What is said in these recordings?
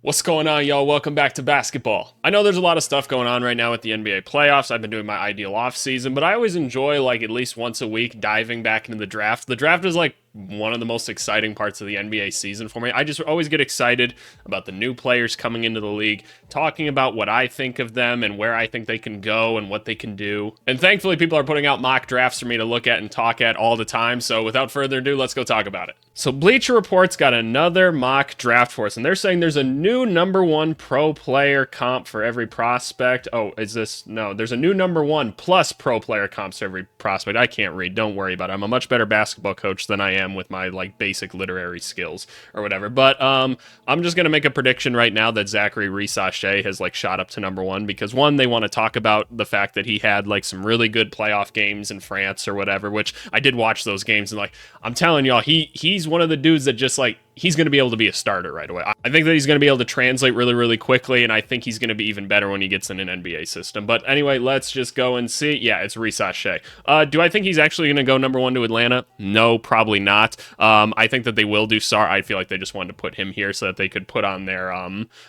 What's going on, y'all? Welcome back to basketball. I know there's a lot of stuff going on right now with the NBA playoffs. I've been doing my ideal off season, but I always enjoy at least once a week diving back into the draft. The draft is one of the most exciting parts of the NBA season for me. I just always get excited about the new players coming into the league, talking about what I think of them and where I think they can go and what they can do. And thankfully, people are putting out mock drafts for me to look at and talk at all the time. So without further ado, let's go talk about it. So Bleacher Report's got another mock draft for us, and they're saying there's a new number one pro player comp for every prospect. Oh, there's a new number one plus pro player comps for every prospect. I can't read, don't worry about it. I'm a much better basketball coach than I am with my basic literary skills or whatever. But I'm just gonna make a prediction right now that Zachary Rees-Sachet has shot up to number one because one, they want to talk about the fact that he had some really good playoff games in France or whatever, which I did watch those games, and I'm telling y'all, he's one of the dudes that just he's going to be able to be a starter right away. I think that he's going to be able to translate really, really quickly, and I think he's going to be even better when he gets in an NBA system. But anyway, let's just go and see. Yeah, it's Rees-Sachet. Do I think he's actually going to go number one to Atlanta? No, probably not. I think that they will do Sarr. I feel like they just wanted to put him here so that they could put on their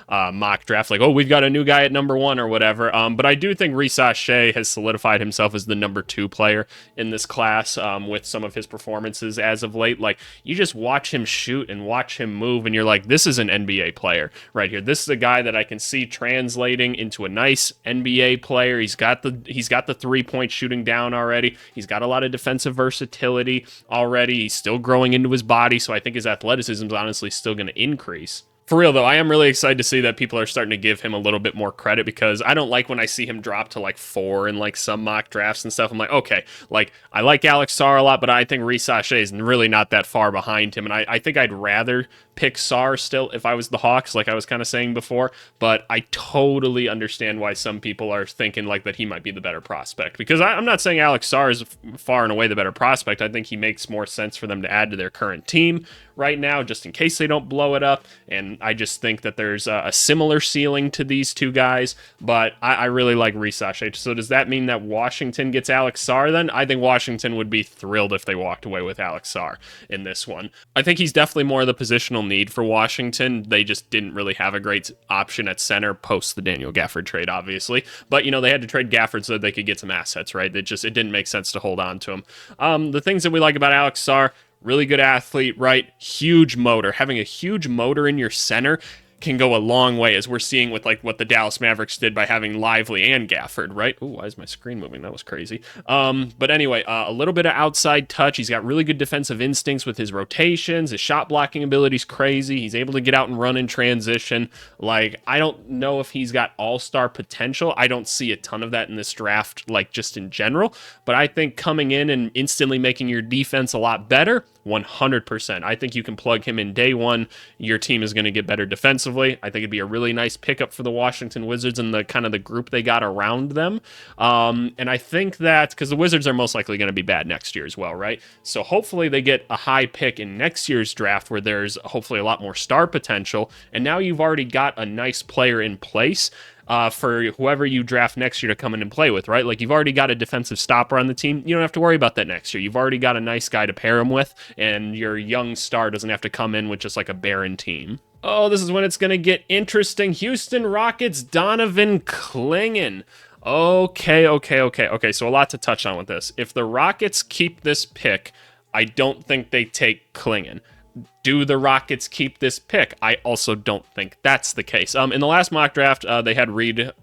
mock draft, we've got a new guy at number one or whatever. But I do think Rees-Sachet has solidified himself as the number two player in this class with some of his performances as of late. You just watch him shoot and watch him move, and you're this is an NBA player right here. This is a guy that I can see translating into a nice NBA player. He's got the 3-point shooting down already. He's got a lot of defensive versatility already. He's still growing into his body, so I think his athleticism is honestly still going to increase. For real, though, I am really excited to see that people are starting to give him a little bit more credit because I don't like when I see him drop to 4 in some mock drafts and stuff. I'm okay, I like Alex Sarr a lot, but I think Rees-Sachet is really not that far behind him. And I think I'd rather pick Sarr still if I was the Hawks, like I was kind of saying before. But I totally understand why some people are thinking that he might be the better prospect. Because I'm not saying Alex Sarr is far and away the better prospect. I think he makes more sense for them to add to their current team right now, just in case they don't blow it up. And I just think that there's a similar ceiling to these two guys, but I really like Rees-Sachet. So does that mean that Washington gets Alex Sarr then? I think Washington would be thrilled if they walked away with Alex Sarr in this one. I think he's definitely more of the positional need for Washington. They just didn't really have a great option at center post the Daniel Gafford trade, obviously. But, they had to trade Gafford so that they could get some assets, right? It didn't make sense to hold on to him. The things that we like about Alex Sarr: really good athlete, right? Huge motor. Having a huge motor in your center can go a long way, as we're seeing with what the Dallas Mavericks did by having Lively and Gafford, right? Ooh, why is my screen moving? That was crazy. But anyway, a little bit of outside touch. He's got really good defensive instincts with his rotations. His shot blocking ability is crazy. He's able to get out and run in transition. I don't know if he's got all-star potential. I don't see a ton of that in this draft, just in general. But I think coming in and instantly making your defense a lot better, 100%. I think you can plug him in day one. Your team is going to get better defensively. I think it'd be a really nice pickup for the Washington Wizards and the kind of the group they got around them. And I think that because the Wizards are most likely going to be bad next year as well, right? So hopefully they get a high pick in next year's draft where there's hopefully a lot more star potential. And now you've already got a nice player in place for whoever you draft next year to come in and play with, right? You've already got a defensive stopper on the team. You don't have to worry about that next year. You've already got a nice guy to pair him with, and your young star doesn't have to come in with just a barren team. Oh, this is when it's going to get interesting. Houston Rockets, Donovan Clingan. Okay. So a lot to touch on with this. If the Rockets keep this pick, I don't think they take Clingan. Do the Rockets keep this pick? I also don't think that's the case. In the last mock draft, they had Reed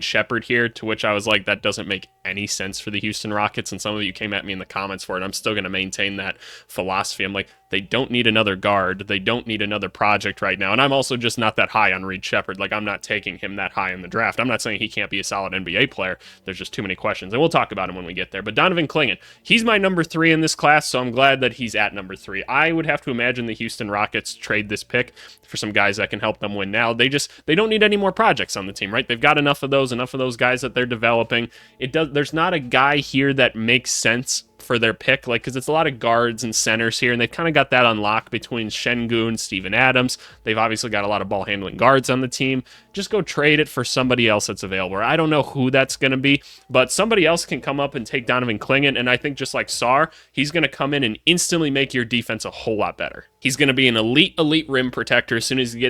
Sheppard here, to which I was that doesn't make any sense for the Houston Rockets, and some of you came at me in the comments for it. I'm still going to maintain that philosophy. I'm they don't need another guard. They don't need another project right now, and I'm also just not that high on Reed Sheppard. I'm not taking him that high in the draft. I'm not saying he can't be a solid NBA player. There's just too many questions, and we'll talk about him when we get there. But Donovan Clingan, he's my number 3 in this class, so I'm glad that he's at number 3. I would have to imagine the Houston Rockets trade this pick for some guys that can help them win now. They don't need any more projects on the team, right? They've got enough of those guys that they're developing. There's not a guy here that makes sense for their pick, because it's a lot of guards and centers here, and they've kind of got that on lock between Şengün, Steven Adams. They've obviously got a lot of ball handling guards on the team. Just go trade it for somebody else that's available. I don't know who that's going to be, but somebody else can come up and take Donovan Clingan, and I think just like Sarr, he's going to come in and instantly make your defense a whole lot better. He's going to be an elite rim protector as soon as he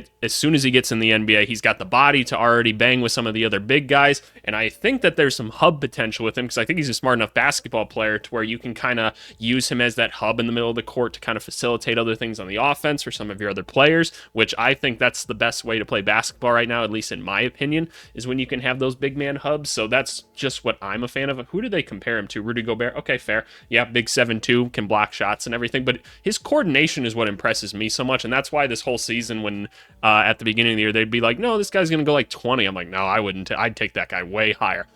gets in the NBA. He's got the body to already bang with some of the other big guys, and I think that there's some hub potential with him because I think he's a smart enough basketball player to where you can kind of use him as that hub in the middle of the court to kind of facilitate other things on the offense for some of your other players, which I think that's the best way to play basketball right now, at least in my opinion, is when you can have those big man hubs. So that's just what I'm a fan of. Who do they compare him to? Rudy Gobert? Okay, fair. Yeah, big 7'2", can block shots and everything, but his coordination is what impresses me so much, and that's why this whole season when at the beginning of the year they'd be like, no, this guy's gonna go like 20. I'm like, no, I wouldn't. I'd take that guy way higher.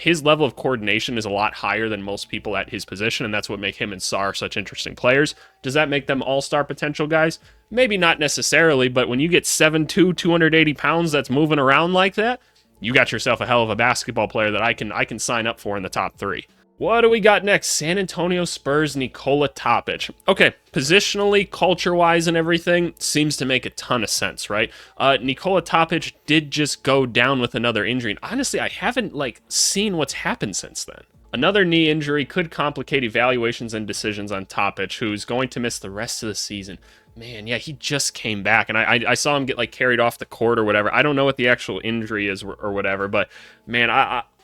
His level of coordination is a lot higher than most people at his position, and that's what make him and Sarr such interesting players. Does that make them all-star potential guys? Maybe not necessarily, but when you get 7'2", 280 pounds that's moving around like that, you got yourself a hell of a basketball player that I can sign up for in the top 3. What do we got next? San Antonio Spurs, Nikola Topic. Okay, positionally, culture-wise and everything, seems to make a ton of sense, right? Nikola Topic did just go down with another injury, and honestly, I haven't, seen what's happened since then. Another knee injury could complicate evaluations and decisions on Topic, who's going to miss the rest of the season. Man, yeah, he just came back, and I saw him get, carried off the court or whatever. I don't know what the actual injury is or whatever, but, man,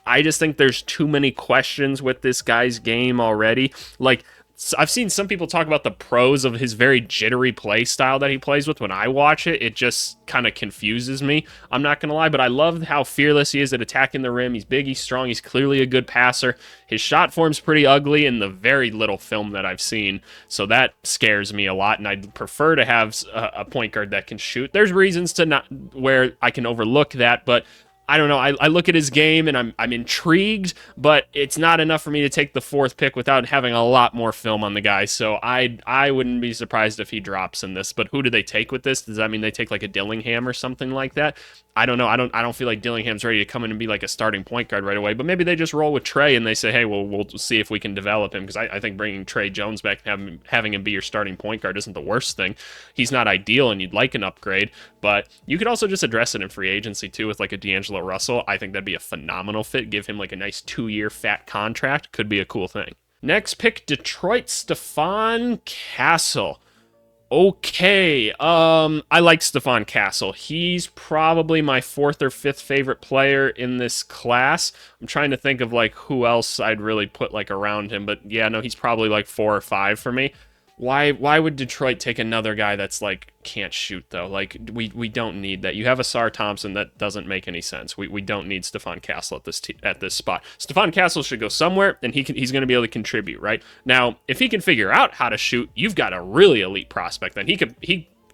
I just think there's too many questions with this guy's game already. I've seen some people talk about the pros of his very jittery play style that he plays with. When I watch it, it just kind of confuses me. I'm not going to lie, but I love how fearless he is at attacking the rim. He's big, he's strong, he's clearly a good passer. His shot form's pretty ugly in the very little film that I've seen, so that scares me a lot, and I'd prefer to have a point guard that can shoot. There's reasons to not where I can overlook that, but I don't know. I look at his game and I'm intrigued, but it's not enough for me to take the 4th pick without having a lot more film on the guy. So I wouldn't be surprised if he drops in this. But who do they take with this? Does that mean they take a Dillingham or something like that? I don't know. I don't feel like Dillingham's ready to come in and be a starting point guard right away. But maybe they just roll with Trey and they say, hey, well, we'll see if we can develop him, because I think bringing Trey Jones back and having him be your starting point guard isn't the worst thing. He's not ideal and you'd like an upgrade, but you could also just address it in free agency too with a D'Angelo Russell. I think that'd be a phenomenal fit. Give him a nice 2-year fat contract. Could be a cool thing. Next pick, Detroit, Stephon Castle. Okay, I like Stephon Castle. He's probably my 4th or 5th favorite player in this class. I'm trying to think of who else I'd really put around him, but yeah, no, he's probably 4 or 5 for me. Why would Detroit take another guy that's can't shoot though? We don't need that. You have a Sarr Thompson. That doesn't make any sense. We don't need Stephon Castle at this spot. Stephon Castle should go somewhere, and he's going to be able to contribute, right? Now, if he can figure out how to shoot, you've got a really elite prospect. Then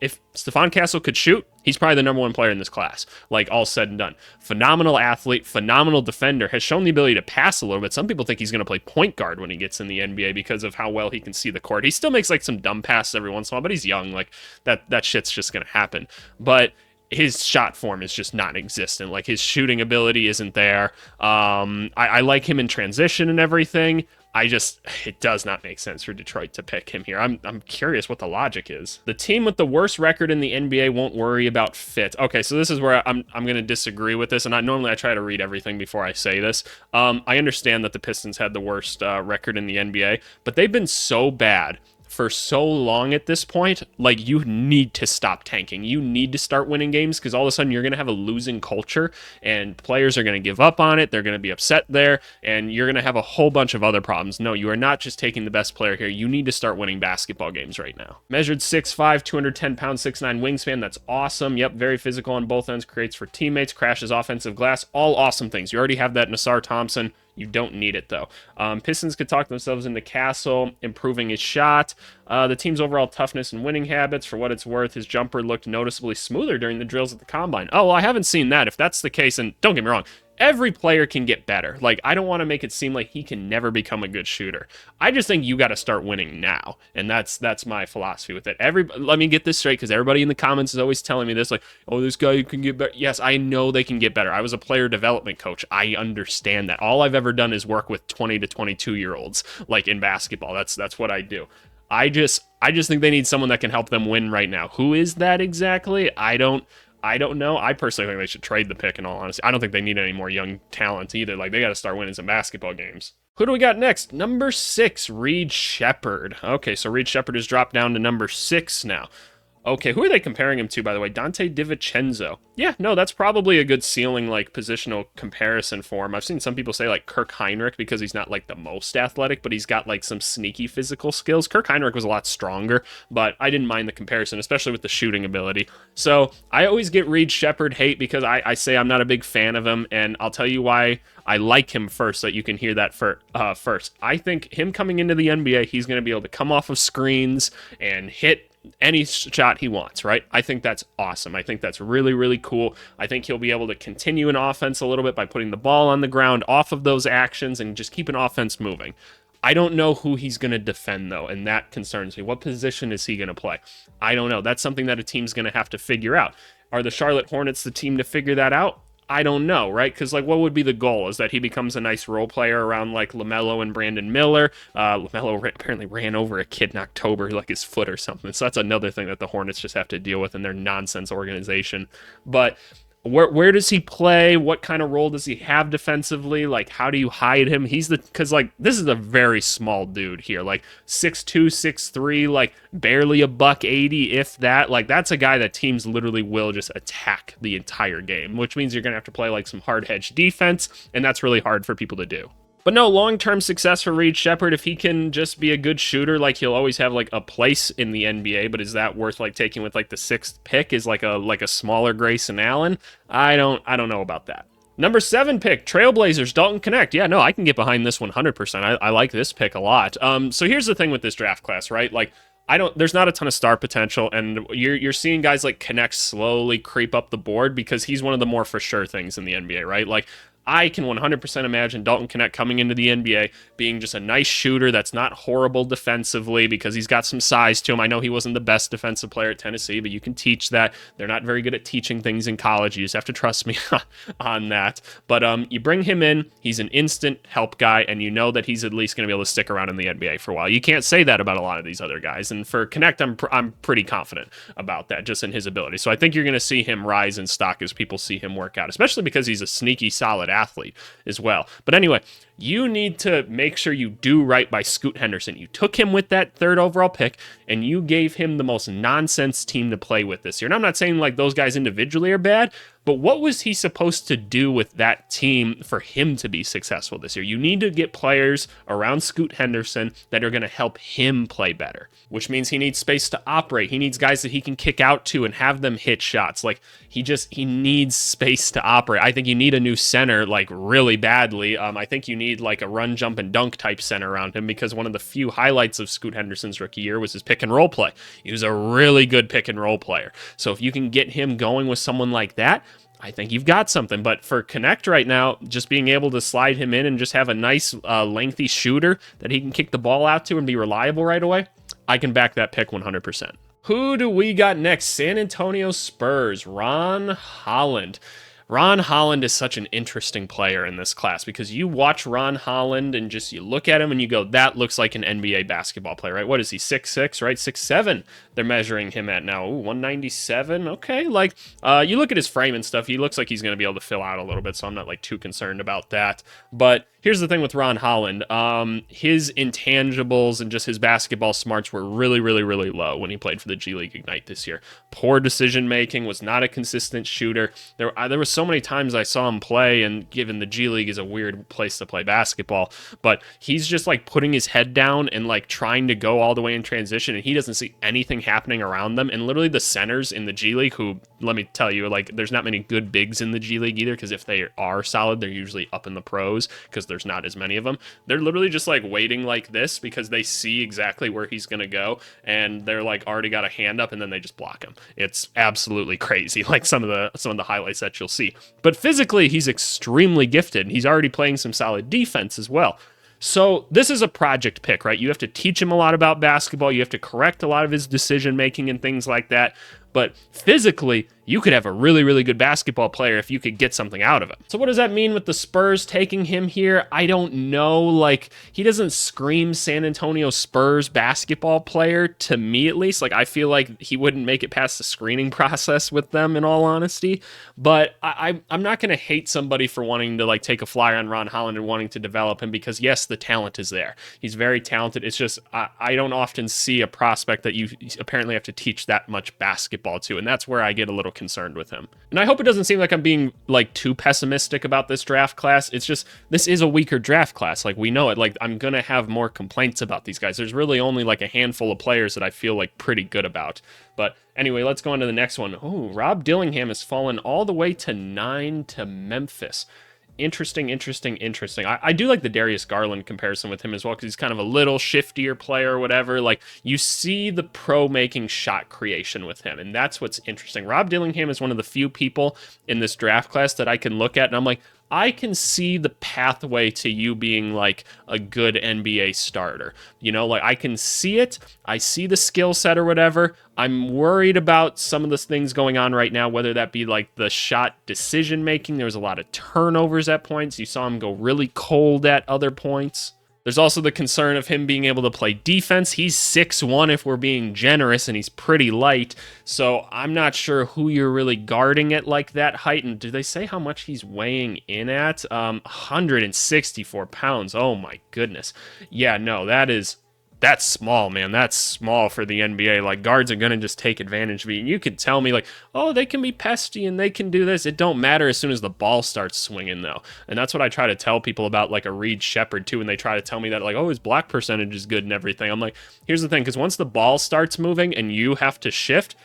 if Stephon Castle could shoot, he's probably the number 1 player in this class, all said and done. Phenomenal athlete, phenomenal defender, has shown the ability to pass a little bit. Some people think he's going to play point guard when he gets in the NBA because of how well he can see the court. He still makes some dumb passes every once in a while, but he's young. That shit's just going to happen. But his shot form is just non-existent. His shooting ability isn't there. I like him in transition and everything. It does not make sense for Detroit to pick him here. I'm curious what the logic is. The team with the worst record in the NBA won't worry about fit. Okay, so this is where I'm going to disagree with this, and normally I try to read everything before I say this. I understand that the Pistons had the worst record in the NBA, but they've been so bad for so long at this point. You need to stop tanking. You need to start winning games, because all of a sudden you're going to have a losing culture and players are going to give up on it. They're going to be upset there, and you're going to have a whole bunch of other problems. No, you are not just taking the best player here. You need to start winning basketball games right now. Measured 6'5", 210 pounds, 6'9" wingspan. That's awesome. Yep, very physical on both ends. Creates for teammates. Crashes offensive glass. All awesome things. You already have that in Sarr Thompson. You don't need it, though. Pistons could talk themselves into Castle improving his shot. The team's overall toughness and winning habits, for what it's worth, his jumper looked noticeably smoother during the drills at the combine. Oh, well, I haven't seen that. If that's the case, and don't get me wrong, every player can get better. I don't want to make it seem like he can never become a good shooter. I just think you got to start winning now, and that's my philosophy with it. Let me get this straight, because everybody in the comments is always telling me this, oh, this guy can get better. Yes, I know they can get better. I was a player development coach. I understand that. All I've ever done is work with 20 to 22-year-olds, in basketball. That's what I do. I just think they need someone that can help them win right now. Who is that exactly? I don't know. I personally think they should trade the pick, in all honesty. I don't think they need any more young talent either. They got to start winning some basketball games. Who do we got next? Number 6, Reed Sheppard. Okay, so Reed Sheppard has dropped down to number 6 now. Okay, who are they comparing him to, by the way? Dante DiVincenzo. Yeah, no, that's probably a good ceiling, like, positional comparison for him. I've seen some people say, like, Kirk Heinrich because he's not, like, the most athletic, but he's got, like, some sneaky physical skills. Kirk Heinrich was a lot stronger, but I didn't mind the comparison, especially with the shooting ability. So I always get Reed Sheppard hate because I say I'm not a big fan of him, and I'll tell you why I like him first, so that you can hear that first. I think him coming into the NBA, he's going to be able to come off of screens and hit any shot he wants, right? I think that's awesome. I think that's really, really cool. I think he'll be able to continue an offense a little bit by putting the ball on the ground off of those actions and just keep an offense moving. I don't know who he's going to defend, though, and that concerns me. What position is he going to play? I don't know. That's something that a team's going to have to figure out. Are the Charlotte Hornets the team to figure that out? I don't know, right? Because, like, what would be the goal? Is that he becomes a nice role player around, like, LaMelo and Brandon Miller? LaMelo apparently ran over a kid in October, like his foot or something. So that's another thing that the Hornets just have to deal with in their nonsense organization. But where does he play? What kind of role does he have defensively? Like, how do you hide him? Because, like, this is a very small dude here, like 6'2", 6'3", like barely a $180, if that. Like, that's a guy that teams literally will just attack the entire game, which means you're gonna have to play like some hard hedge defense, and that's really hard for people to do. But no, long-term success for Reed Sheppard. If he can just be a good shooter, like, he'll always have like a place in the NBA. But is that worth like taking with like the 6th pick? Is like a smaller Grayson Allen? I don't know about that. Number 7 pick, Trailblazers, Dalton Knecht. Yeah, no, I can get behind this 100%. I like this pick a lot. So here's the thing with this draft class, right? Like, there's not a ton of star potential, and you're seeing guys like Knecht slowly creep up the board because he's one of the more for sure things in the NBA, right? Like, I can 100% imagine Dalton Knecht coming into the NBA being just a nice shooter that's not horrible defensively because he's got some size to him. I know he wasn't the best defensive player at Tennessee, but you can teach that. They're not very good at teaching things in college. You just have to trust me on that. But you bring him in, he's an instant help guy, and you know that he's at least going to be able to stick around in the NBA for a while. You can't say that about a lot of these other guys. And for Knecht, I'm pretty confident about that, just in his ability. So I think you're going to see him rise in stock as people see him work out, especially because he's a sneaky, solid athlete as well. But anyway, you need to make sure you do right by Scoot Henderson. You took him with that 3rd overall pick, and you gave him the most nonsense team to play with this year. And I'm not saying like those guys individually are bad, but what was he supposed to do with that team for him to be successful this year? You need to get players around Scoot Henderson that are going to help him play better, which means he needs space to operate. He needs guys that he can kick out to and have them hit shots. Like, he needs space to operate. I think you need a new center, like, really badly. I think you need like a run, jump, and dunk type center around him, because one of the few highlights of Scoot Henderson's rookie year was his pick and roll play. He was a really good pick and roll player. So if you can get him going with someone like that, I think you've got something. But for Knecht right now, just being able to slide him in and just have a nice lengthy shooter that he can kick the ball out to and be reliable right away, I can back that pick 100%. Who do we got next? San Antonio Spurs, Ron Holland. Ron Holland is such an interesting player in this class because you watch Ron Holland and just you look at him and you go, that looks like an NBA basketball player, right? What is he, 6'6", right? 6'7", they're measuring him at now. Ooh, 197, okay. Like, you look at his frame and stuff, he looks like he's going to be able to fill out a little bit, so I'm not like too concerned about that. But here's the thing with Ron Holland. His intangibles and just his basketball smarts were really, really, really low when he played for the G League Ignite this year. Poor decision-making, was not a consistent shooter. There was so many times I saw him play, and given the G League is a weird place to play basketball, but he's just like putting his head down and like trying to go all the way in transition, and he doesn't see anything happening around them. And literally the centers in the G League, who, let me tell you, like, there's not many good bigs in the G League either, because if they are solid, they're usually up in the pros, because there's not as many of them. They're literally just like waiting like this because they see exactly where he's going to go, and they're like already got a hand up, and then they just block him. It's absolutely crazy, like some of the highlights that you'll see. But physically, he's extremely gifted. He's already playing some solid defense as well. So this is a project pick, right? You have to teach him a lot about basketball. You have to correct a lot of his decision making and things like that. But physically, you could have a really, really good basketball player if you could get something out of him. So what does that mean with the Spurs taking him here? I don't know. Like, he doesn't scream San Antonio Spurs basketball player to me, at least. Like, I feel like he wouldn't make it past the screening process with them, in all honesty. But I'm not going to hate somebody for wanting to, like, take a flyer on Ron Holland and wanting to develop him, because yes, the talent is there. He's very talented. It's just I don't often see a prospect that you apparently have to teach that much basketball to, and that's where I get a little concerned with him. And I hope it doesn't seem like I'm being like too pessimistic about this draft class. It's just, this is a weaker draft class. Like, we know it. Like, I'm gonna have more complaints about these guys. There's really only like a handful of players that I feel like pretty good about. But anyway, let's go on to the next one. Oh, Rob Dillingham has fallen all the way to 9 to Memphis. Interesting. I do like the Darius Garland comparison with him as well, because he's kind of a little shiftier player or whatever. Like, you see the pro making shot creation with him, and that's what's interesting. Rob Dillingham is one of the few people in this draft class that I can look at and I'm like, I can see the pathway to you being like a good NBA starter. You know, like, I can see it. I see the skill set or whatever. I'm worried about some of the things going on right now, whether that be like the shot decision making. There was a lot of turnovers at points. You saw him go really cold at other points. There's also the concern of him being able to play defense. He's 6'1" if we're being generous, and he's pretty light. So I'm not sure who you're really guarding at like that height. And do they say how much he's weighing in at? 164 pounds. Oh my goodness. Yeah, no, that's small, man. That's small for the NBA. Like, guards are going to just take advantage of you. And you could tell me, like, oh, they can be pesty and they can do this. It don't matter as soon as the ball starts swinging, though. And that's what I try to tell people about, like, a Reed Sheppard, too. And they try to tell me that, like, oh, his block percentage is good and everything. I'm like, here's the thing. Because once the ball starts moving and you have to shift,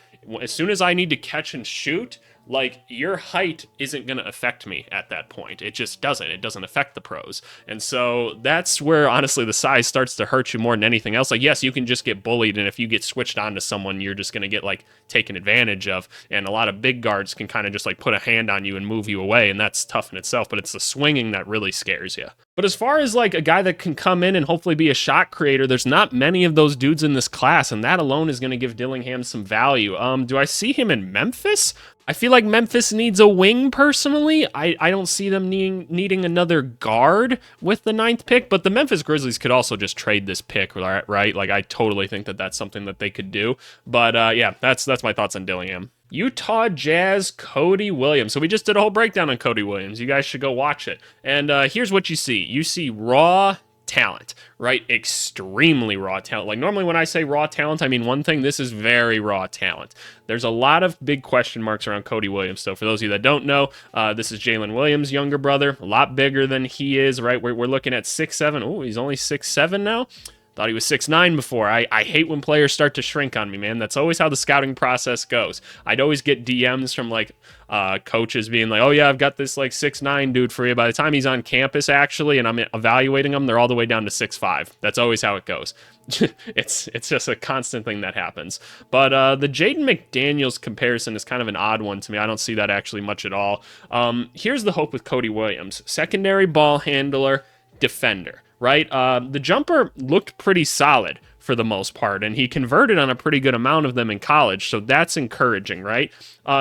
as soon as I need to catch and shoot, like, your height isn't going to affect me at that point. It just doesn't. It doesn't affect the pros. And so that's where, honestly, the size starts to hurt you more than anything else. Like, yes, you can just get bullied, and if you get switched on to someone, you're just going to get, like, taken advantage of. And a lot of big guards can kind of just, like, put a hand on you and move you away, and that's tough in itself. But it's the swinging that really scares you. But as far as, like, a guy that can come in and hopefully be a shot creator, there's not many of those dudes in this class, and that alone is going to give Dillingham some value. Do I see him in Memphis? I feel like Memphis needs a wing, personally. I don't see them needing another guard with the 9th pick, but the Memphis Grizzlies could also just trade this pick, right? Like, I totally think that that's something that they could do. But yeah, that's my thoughts on Dillingham. Utah Jazz, Cody Williams. So we just did a whole breakdown on Cody Williams. You guys should go watch it. And here's what you see. You see raw talent, right? Extremely raw talent. Like, normally when I say raw talent, I mean one thing. This is very raw talent. There's a lot of big question marks around Cody Williams. So for those of you that don't know, this is Jalen Williams' younger brother, a lot bigger than he is, right? We're looking at 6'7". Oh, he's only 6'7" now. Thought he was 6'9" before. I hate when players start to shrink on me, man. That's always how the scouting process goes. I'd always get DMs from, like, coaches being like, oh, yeah, I've got this, like, 6'9" dude for you. By the time he's on campus, actually, and I'm evaluating them, they're all the way down to 6'5". That's always how it goes. It's just a constant thing that happens. But the Jaden McDaniels comparison is kind of an odd one to me. I don't see that actually much at all. Here's the hope with Cody Williams. Secondary ball handler, defender. Right? The jumper looked pretty solid for the most part, and he converted on a pretty good amount of them in college, so that's encouraging, right?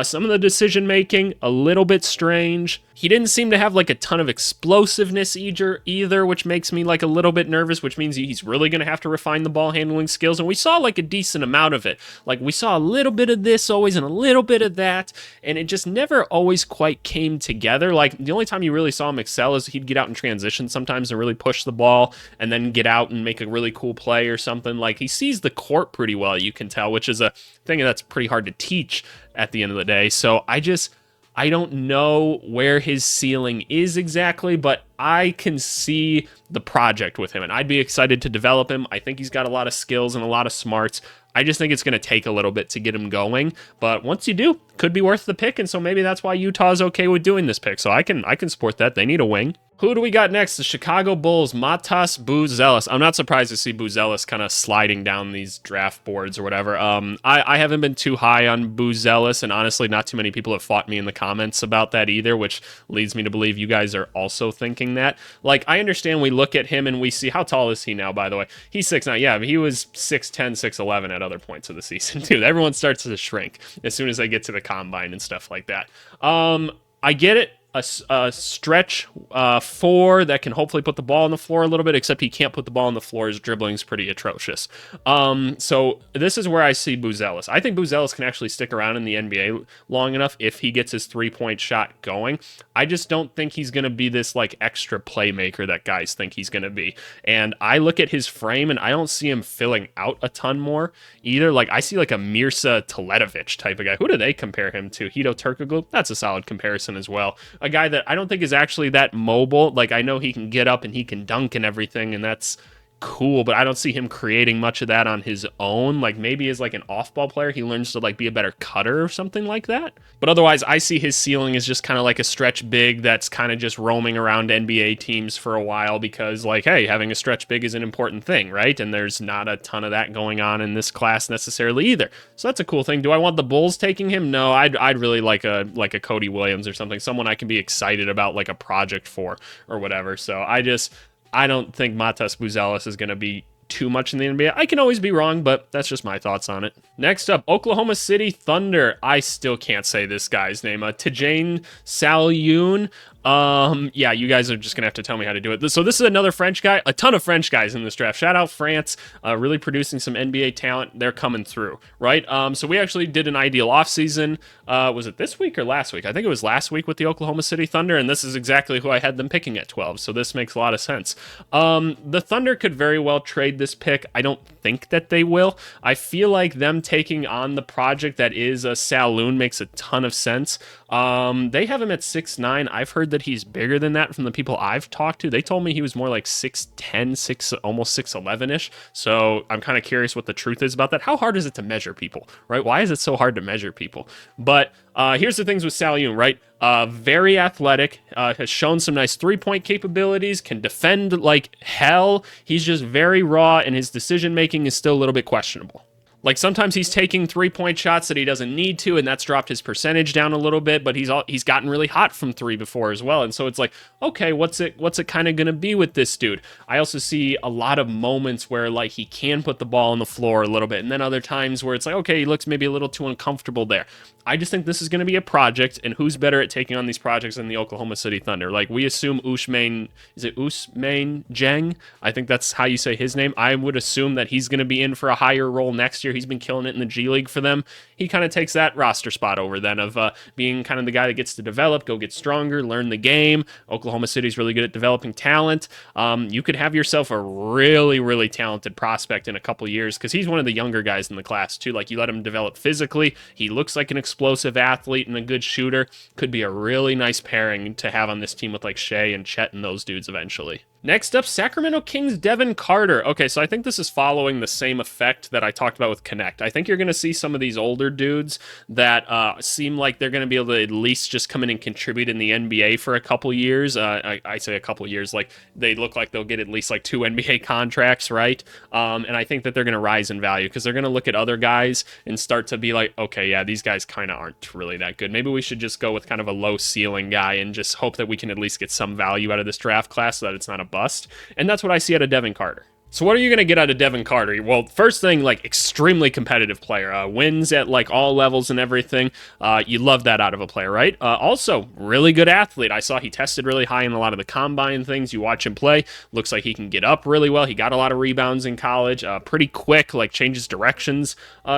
Some of the decision-making, a little bit strange. He didn't seem to have, like, a ton of explosiveness either, which makes me, like, a little bit nervous, which means he's really going to have to refine the ball handling skills, and we saw, like, a decent amount of it. Like, we saw a little bit of this always and a little bit of that, and it just never always quite came together. Like, the only time you really saw him excel is he'd get out in transition sometimes and really push the ball, and then get out and make a really cool play or something. Like, he sees the court pretty well, you can tell, which is a thing that's pretty hard to teach at the end of the day. So I don't know where his ceiling is exactly, but I can see the project with him, and I'd be excited to develop him. I think he's got a lot of skills and a lot of smarts. I just think it's going to take a little bit to get him going, but once you do, could be worth the pick, and so maybe that's why Utah's okay with doing this pick. So I can support that. They need a wing. Who do we got next? The Chicago Bulls, Matas Buzelis. I'm not surprised to see Buzelis kind of sliding down these draft boards or whatever. I haven't been too high on Buzelis, and honestly, not too many people have fought me in the comments about that either, which leads me to believe you guys are also thinking blocking that. Like, I understand we look at him and we see, how tall is he now, by the way? He's 6'9". Yeah, but he was 6'10", 6'11" at other points of the season, too. Everyone starts to shrink as soon as they get to the combine and stuff like that. I get it. A stretch 4 that can hopefully put the ball on the floor a little bit, except he can't put the ball on the floor. His dribbling's pretty atrocious. So this is where I see Buzelis. I think Buzelis can actually stick around in the NBA long enough if he gets his 3-point shot going. I just don't think he's going to be this like extra playmaker that guys think he's going to be. And I look at his frame and I don't see him filling out a ton more either. Like, I see like a Mirza Teletovic type of guy. Who do they compare him to? Hito Turkoglu? That's a solid comparison as well. A guy that I don't think is actually that mobile. Like, I know he can get up and he can dunk and everything, and that's cool, but I don't see him creating much of that on his own. Like, maybe as like an off-ball player, he learns to like be a better cutter or something like that. But otherwise, I see his ceiling as just kind of like a stretch big that's kind of just roaming around NBA teams for a while because, like, hey, having a stretch big is an important thing, right? And there's not a ton of that going on in this class necessarily either. So that's a cool thing. Do I want the Bulls taking him? No, I'd really like a Cody Williams or something, someone I can be excited about, like a project for or whatever. So I don't think Matas Buzelis is going to be too much in the NBA. I can always be wrong, but that's just my thoughts on it. Next up, Oklahoma City Thunder. I still can't say this guy's name. Tijane Salyoun. Yeah, you guys are just gonna have to tell me how to do it. So this is another French guy. A ton of French guys in this draft. Shout out France, really producing some NBA talent. They're coming through, right? So we actually did an ideal offseason. Was it this week or last week? I think it was last week with the Oklahoma City Thunder, and this is exactly who I had them picking at 12. So this makes a lot of sense. The Thunder could very well trade this pick. I don't think that they will. I feel like them taking on the project that is a Salyoun makes a ton of sense. They have him at 6'9". I've heard that he's bigger than that from the people I've talked to. They told me he was more like 6'10", almost 6'11"-ish. So I'm kind of curious what the truth is about that. How hard is it to measure people, right? Why is it so hard to measure people? But here's the things with Salyoun, right? Very athletic, has shown some nice three-point capabilities, can defend like hell. He's just very raw, and his decision-making is still a little bit questionable. Like, sometimes he's taking 3-point shots that he doesn't need to, and that's dropped his percentage down a little bit, but he's gotten really hot from 3 before as well. And so it's like, okay, what's it kind of going to be with this dude? I also see a lot of moments where, like, he can put the ball on the floor a little bit, and then other times where it's like, okay, he looks maybe a little too uncomfortable there. I just think this is going to be a project, and who's better at taking on these projects than the Oklahoma City Thunder? Like, we assume Ousmane Dieng? I think that's how you say his name. I would assume that he's going to be in for a higher role next year. He's been killing it in the G League for them. He kind of takes that roster spot over then of being kind of the guy that gets to develop, go get stronger, learn the game. Oklahoma City's really good at developing talent. You could have yourself a really, really talented prospect in a couple years because he's one of the younger guys in the class too. Like, you let him develop physically. He looks like an explosive athlete and a good shooter. Could be a really nice pairing to have on this team with like Shea and Chet and those dudes eventually. Next up, Sacramento Kings Devin Carter. Okay, so I think this is following the same effect that I talked about with Connect. I think you're going to see some of these older dudes that seem like they're going to be able to at least just come in and contribute in the NBA for a couple years. I say a couple years, like they look like they'll get at least like 2 NBA contracts, right? And I think that they're going to rise in value because they're going to look at other guys and start to be like, okay, yeah, these guys kind of aren't really that good. Maybe we should just go with kind of a low ceiling guy and just hope that we can at least get some value out of this draft class so that it's not a bust. And that's what I see out of Devin Carter. So what are you going to get out of Devin Carter? Well, first thing, like, extremely competitive player. Wins at, like, all levels and everything. You love that out of a player, right? Also, really good athlete. I saw he tested really high in a lot of the combine things. You watch him play. Looks like he can get up really well. He got a lot of rebounds in college. Pretty quick, like, changes directions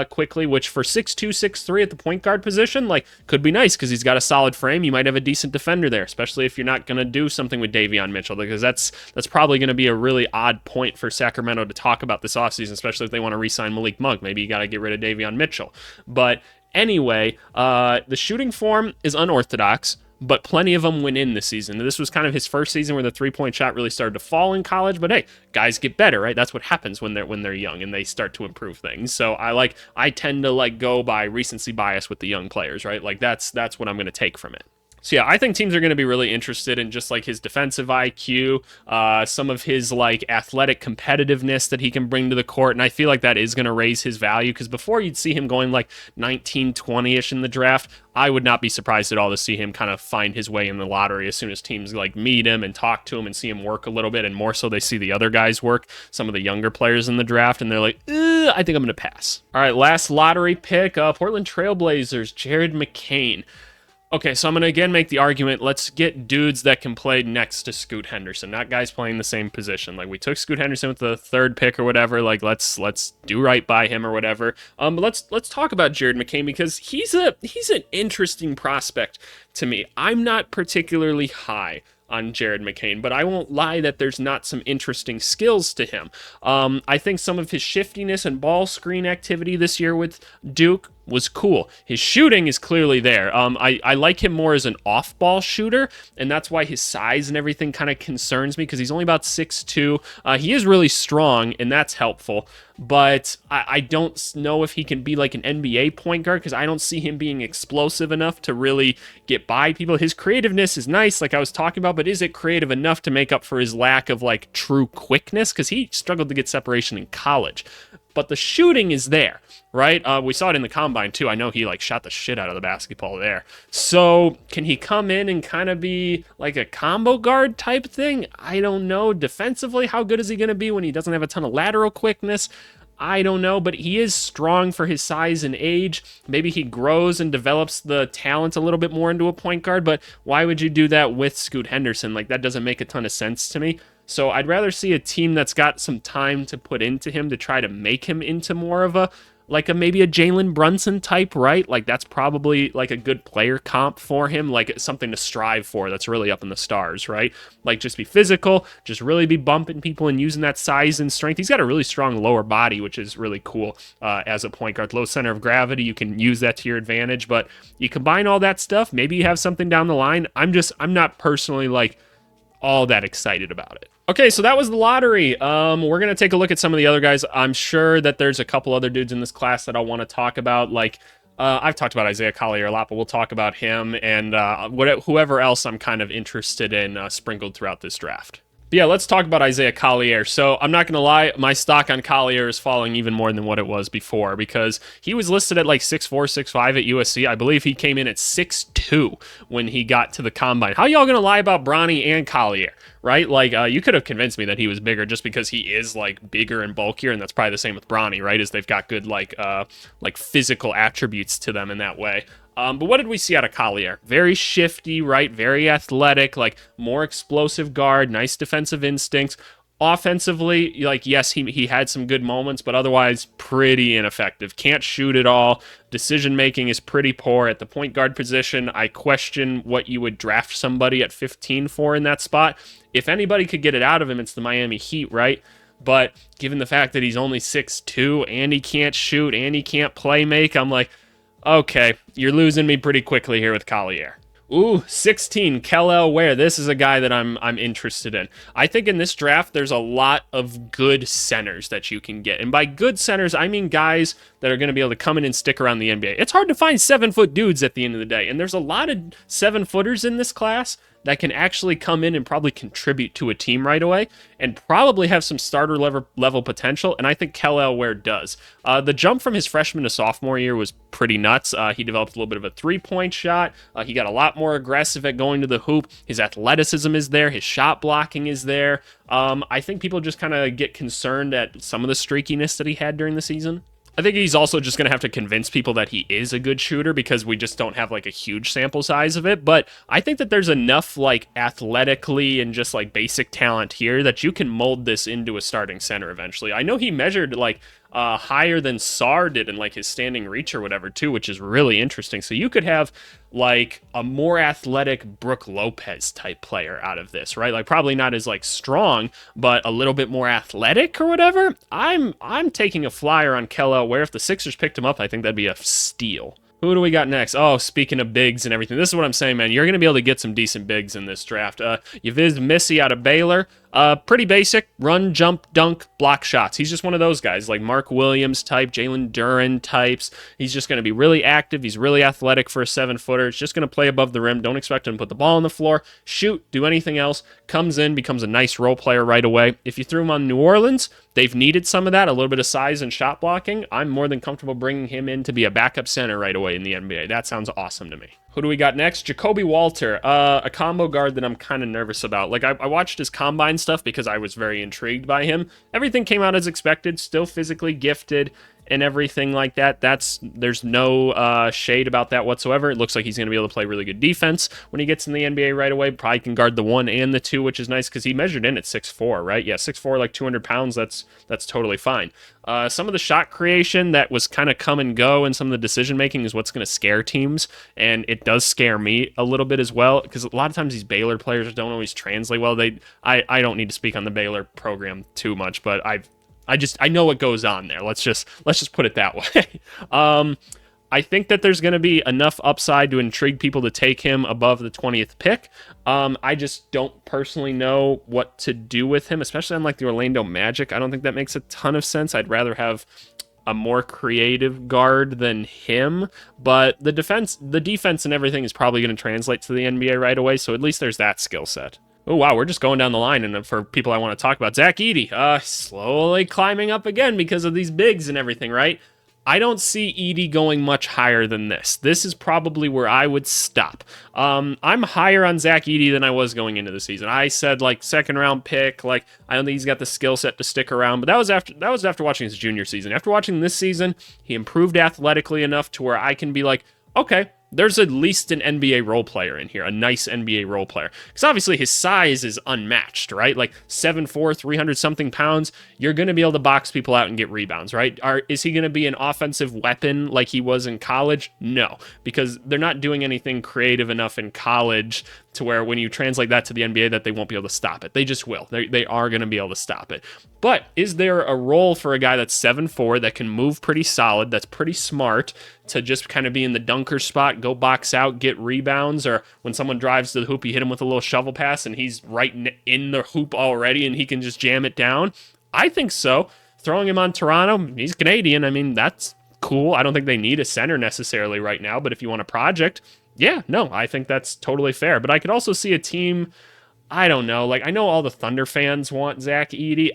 quickly, which for 6'2", 6'3" at the point guard position, like, could be nice because he's got a solid frame. You might have a decent defender there, especially if you're not going to do something with Davion Mitchell, because that's probably going to be a really odd point for Sacramento to talk about this offseason, especially if they want to re-sign Malik Monk. Maybe you got to get rid of Davion Mitchell. But anyway, the shooting form is unorthodox, but plenty of them went in this season. This was kind of his first season where the three-point shot really started to fall in college, but hey, guys get better, right? That's what happens when they're young and they start to improve things. So I tend to like go by recency bias with the young players, right? Like that's what I'm going to take from it. So yeah, I think teams are going to be really interested in just like his defensive IQ, some of his like athletic competitiveness that he can bring to the court. And I feel like that is going to raise his value, because before you'd see him going like 19, 20-ish in the draft. I would not be surprised at all to see him kind of find his way in the lottery as soon as teams like meet him and talk to him and see him work a little bit, and more so they see the other guys work, some of the younger players in the draft, and they're like, I think I'm going to pass. All right, last lottery pick, Portland Trailblazers, Jared McCain. Okay, so I'm going to again make the argument, let's get dudes that can play next to Scoot Henderson, not guys playing the same position. Like, we took Scoot Henderson with the 3rd pick or whatever, like, let's do right by him or whatever. But let's talk about Jared McCain, because he's an interesting prospect to me. I'm not particularly high on Jared McCain, but I won't lie that there's not some interesting skills to him. I think some of his shiftiness and ball screen activity this year with Duke was cool. His shooting is clearly there. I like him more as an off-ball shooter, and that's why his size and everything kind of concerns me, because he's only about 6'2". He is really strong, and that's helpful, but I don't know if he can be like an NBA point guard, because I don't see him being explosive enough to really get by people. His creativeness is nice, like I was talking about, but is it creative enough to make up for his lack of like true quickness? Because he struggled to get separation in college. But the shooting is there, right? We saw it in the combine too. I know he like shot the shit out of the basketball there. So can he come in and kind of be like a combo guard type thing? I don't know. Defensively, how good is he going to be when he doesn't have a ton of lateral quickness? I don't know, but he is strong for his size and age. Maybe he grows and develops the talent a little bit more into a point guard, but why would you do that with Scoot Henderson? Like, that doesn't make a ton of sense to me. So I'd rather see a team that's got some time to put into him to try to make him into more of a, like maybe a Jalen Brunson type, right? Like, that's probably like a good player comp for him, like something to strive for that's really up in the stars, right? Like, just be physical, just really be bumping people and using that size and strength. He's got a really strong lower body, which is really cool as a point guard. Low center of gravity, you can use that to your advantage, but you combine all that stuff, maybe you have something down the line. I'm not personally like all that excited about it. Okay, so that was the lottery. We're going to take a look at some of the other guys. I'm sure that there's a couple other dudes in this class that I want to talk about. Like, I've talked about Isaiah Collier a lot, but we'll talk about him and whoever else I'm kind of interested in sprinkled throughout this draft. But yeah, let's talk about Isaiah Collier. So I'm not going to lie, my stock on Collier is falling even more than what it was before, because he was listed at like 6'4", 6'5" at USC. I believe he came in at 6'2" when he got to the combine. How y'all going to lie about Bronny and Collier, right? Like, you could have convinced me that he was bigger just because he is like bigger and bulkier, and that's probably the same with Bronny, right? Is they've got good like physical attributes to them in that way. But what did we see out of Collier? Very shifty, right? Very athletic, like more explosive guard, nice defensive instincts. Offensively, like, yes, he had some good moments, but otherwise pretty ineffective. Can't shoot at all. Decision-making is pretty poor. At the point guard position, I question what you would draft somebody at 15 for in that spot. If anybody could get it out of him, it's the Miami Heat, right? But given the fact that he's only 6'2", and he can't shoot, and he can't play make, I'm like, okay, you're losing me pretty quickly here with Collier. Ooh, 16, Kelel Ware. This is a guy that I'm interested in. I think in this draft, there's a lot of good centers that you can get. And by good centers, I mean guys that are going to be able to come in and stick around the NBA. It's hard to find 7-foot dudes at the end of the day. And there's a lot of 7-footers in this class that can actually come in and probably contribute to a team right away and probably have some starter level potential, and I think Kelel Ware does. The jump from his freshman to sophomore year was pretty nuts. He developed a little bit of a three-point shot. He got a lot more aggressive at going to the hoop. His athleticism is there. His shot blocking is there. I think people just kind of get concerned at some of the streakiness that he had during the season. I think he's also just going to have to convince people that he is a good shooter because we just don't have like a huge sample size of it. But I think that there's enough like athletically and just like basic talent here that you can mold this into a starting center eventually. I know he measured like higher than Sarr did in like his standing reach or whatever too, which is really interesting. So you could have like a more athletic Brook Lopez type player out of this, right? Like probably not as like strong, but a little bit more athletic or whatever. I'm taking a flyer on Kelel Ware. If the Sixers picked him up, I think that'd be a steal. Who do we got next? Oh, speaking of bigs and everything, this is what I'm saying, man. You're going to be able to get some decent bigs in this draft. Yaviz Missy out of Baylor. Pretty basic, run, jump, dunk, block shots. He's just one of those guys, like Mark Williams type, Jalen Duren types. He's just going to be really active. He's really athletic for a 7-footer. It's just going to play above the rim. Don't expect him to put the ball on the floor, shoot, do anything else. Comes in, becomes a nice role player right away. If you threw him on New Orleans, they've needed some of that, a little bit of size and shot blocking. I'm more than comfortable bringing him in to be a backup center right away in the NBA. That sounds awesome to me. Who do we got next? Jacoby Walter, a combo guard that I'm kind of nervous about. Like, I watched his combine stuff because I was very intrigued by him. Everything came out as expected, still physically gifted and everything like that. There's no shade about that whatsoever. It looks like he's going to be able to play really good defense when he gets in the NBA right away. Probably can guard the 1 and the 2, which is nice because he measured in at 6'4", right? Yeah, 6'4", like 200 pounds. That's totally fine. Some of the shot creation that was kind of come and go and some of the decision making is what's going to scare teams, and it does scare me a little bit as well because a lot of times these Baylor players don't always translate well. I don't need to speak on the Baylor program too much, but I know what goes on there. Let's just put it that way. I think that there's going to be enough upside to intrigue people to take him above the 20th pick. I just don't personally know what to do with him, especially on like the Orlando Magic. I don't think that makes a ton of sense. I'd rather have a more creative guard than him, but the defense and everything is probably going to translate to the NBA right away. So at least there's that skill set. Oh, wow, we're just going down the line, and for people I want to talk about, Zach Edey, slowly climbing up again because of these bigs and everything, right? I don't see Edey going much higher than this. This is probably where I would stop. I'm higher on Zach Edey than I was going into the season. I said, like, second-round pick, like, I don't think he's got the skill set to stick around, but that was after watching his junior season. After watching this season, he improved athletically enough to where I can be like, okay, there's at least an NBA role player in here, a nice NBA role player. Because obviously his size is unmatched, right? Like 7'4", 300-something pounds, you're going to be able to box people out and get rebounds, right? Is he going to be an offensive weapon like he was in college? No, because they're not doing anything creative enough in college to where when you translate that to the NBA that they won't be able to stop it. They just will. They are going to be able to stop it. But is there a role for a guy that's 7'4", that can move pretty solid, that's pretty smart, to just kind of be in the dunker spot, go box out, get rebounds, or when someone drives to the hoop, you hit him with a little shovel pass and he's right in the hoop already and he can just jam it down? I think so. Throwing him on Toronto, he's Canadian. I mean, that's cool. I don't think they need a center necessarily right now, but if you want a project, yeah, no, I think that's totally fair. But I could also see a team, I don't know, like I know all the Thunder fans want Zach Edey.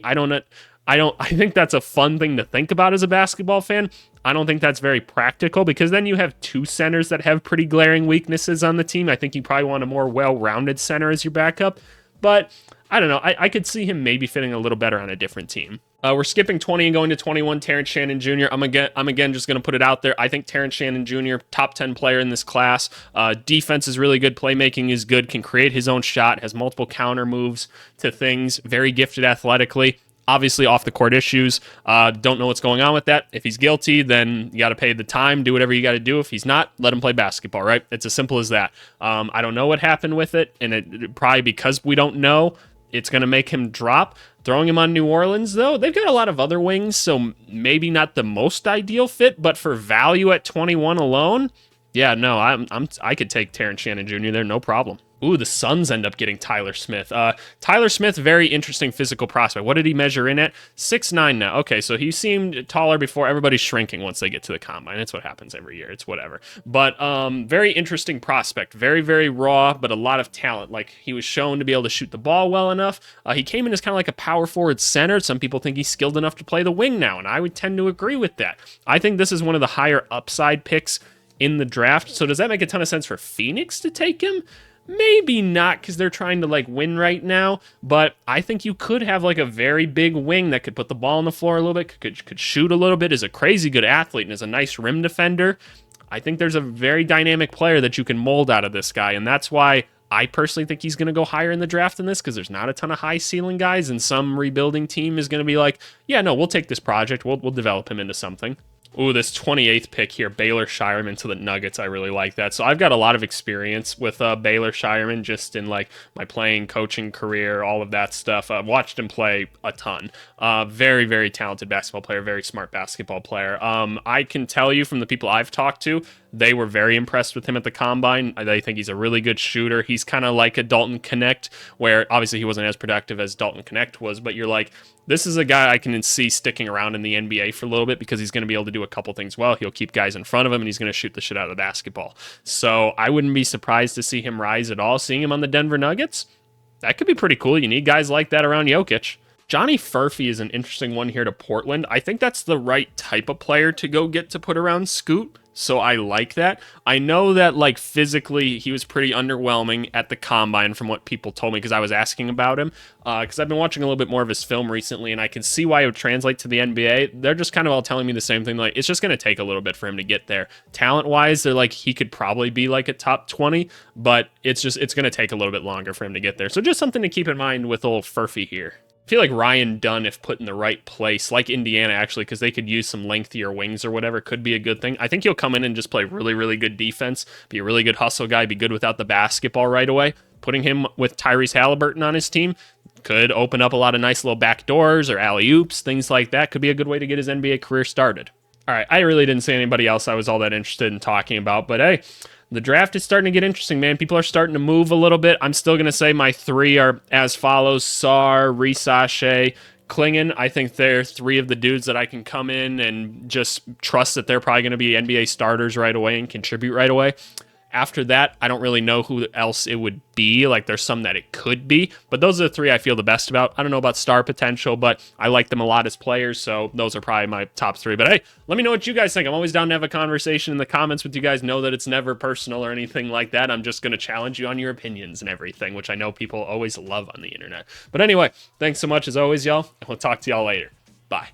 I think that's a fun thing to think about as a basketball fan. I don't think that's very practical because then you have two centers that have pretty glaring weaknesses on the team. I think you probably want a more well-rounded center as your backup. But I don't know. I could see him maybe fitting a little better on a different team. We're skipping 20 and going to 21, Terrence Shannon Jr. I'm again just going to put it out there. I think Terrence Shannon Jr., top 10 player in this class. Defense is really good. Playmaking is good. Can create his own shot. Has multiple counter moves to things. Very gifted athletically. Obviously off the court issues. Don't know what's going on with that. If he's guilty, then you got to pay the time. Do whatever you got to do. If he's not, let him play basketball, right? It's as simple as that. I don't know what happened with it, and it probably because we don't know, it's going to make him drop. Throwing him on New Orleans, though, they've got a lot of other wings, so maybe not the most ideal fit, but for value at 21 alone, yeah, no, I could take Terrence Shannon Jr. there, no problem. Ooh, the Suns end up getting Tyler Smith. Tyler Smith, very interesting physical prospect. What did he measure in at? 6'9" now. Okay, so he seemed taller before. Everybody's shrinking once they get to the combine. It's what happens every year. It's whatever. But very interesting prospect. Very, very raw, but a lot of talent. Like, he was shown to be able to shoot the ball well enough. He came in as kind of like a power forward center. Some people think he's skilled enough to play the wing now, and I would tend to agree with that. I think this is one of the higher upside picks in the draft. So does that make a ton of sense for Phoenix to take him? Maybe not, because they're trying to like win right now, but I think you could have like a very big wing that could put the ball on the floor a little bit, could shoot a little bit, is a crazy good athlete, and is a nice rim defender. I think there's a very dynamic player that you can mold out of this guy, and that's why I personally think he's going to go higher in the draft than this, because there's not a ton of high ceiling guys, and some rebuilding team is going to be like, yeah, no, we'll take this project, we'll develop him into something. Ooh, this 28th pick here, Baylor Shireman to the Nuggets. I really like that. So I've got a lot of experience with Baylor Shireman just in like my playing, coaching career, all of that stuff. I've watched him play a ton. Very, very talented basketball player, very smart basketball player. I can tell you from the people I've talked to, They were very impressed with him at the combine. They think he's a really good shooter. He's kind of like a Dalton Connect, where obviously he wasn't as productive as Dalton Connect was, but you're like, this is a guy I can see sticking around in the NBA for a little bit because he's going to be able to do a couple things well. He'll keep guys in front of him, and he's going to shoot the shit out of the basketball. So I wouldn't be surprised to see him rise at all. Seeing him on the Denver Nuggets, that could be pretty cool. You need guys like that around Jokic. Johnny Furphy is an interesting one here to Portland. I think that's the right type of player to go get to put around Scoot, so I like that. I know that, like, physically he was pretty underwhelming at the combine from what people told me because I was asking about him, because I've been watching a little bit more of his film recently, and I can see why it would translate to the NBA. They're just kind of all telling me the same thing, like, it's just going to take a little bit for him to get there. Talent-wise, they're like, he could probably be like a top 20, but it's going to take a little bit longer for him to get there. So just something to keep in mind with old Furphy here. I feel like Ryan Dunn, if put in the right place, like Indiana actually, because they could use some lengthier wings or whatever, could be a good thing. I think he'll come in and just play really, really good defense, be a really good hustle guy, be good without the basketball right away. Putting him with Tyrese Halliburton on his team could open up a lot of nice little back doors or alley-oops, things like that. Could be a good way to get his NBA career started. All right, I really didn't see anybody else I was all that interested in talking about, but hey, the draft is starting to get interesting, man. People are starting to move a little bit. I'm still going to say my three are as follows: Sarr, Risache, Klingon. I think they're three of the dudes that I can come in and just trust that they're probably going to be NBA starters right away and contribute right away. After that, I don't really know who else it would be. Like, there's some that it could be, but those are the three I feel the best about. I don't know about star potential, but I like them a lot as players, so those are probably my top three. But hey, let me know what you guys think. I'm always down to have a conversation in the comments with you guys. Know that it's never personal or anything like that. I'm just going to challenge you on your opinions and everything, which I know people always love on the internet. But anyway, thanks so much as always, y'all, and we'll talk to y'all later. Bye.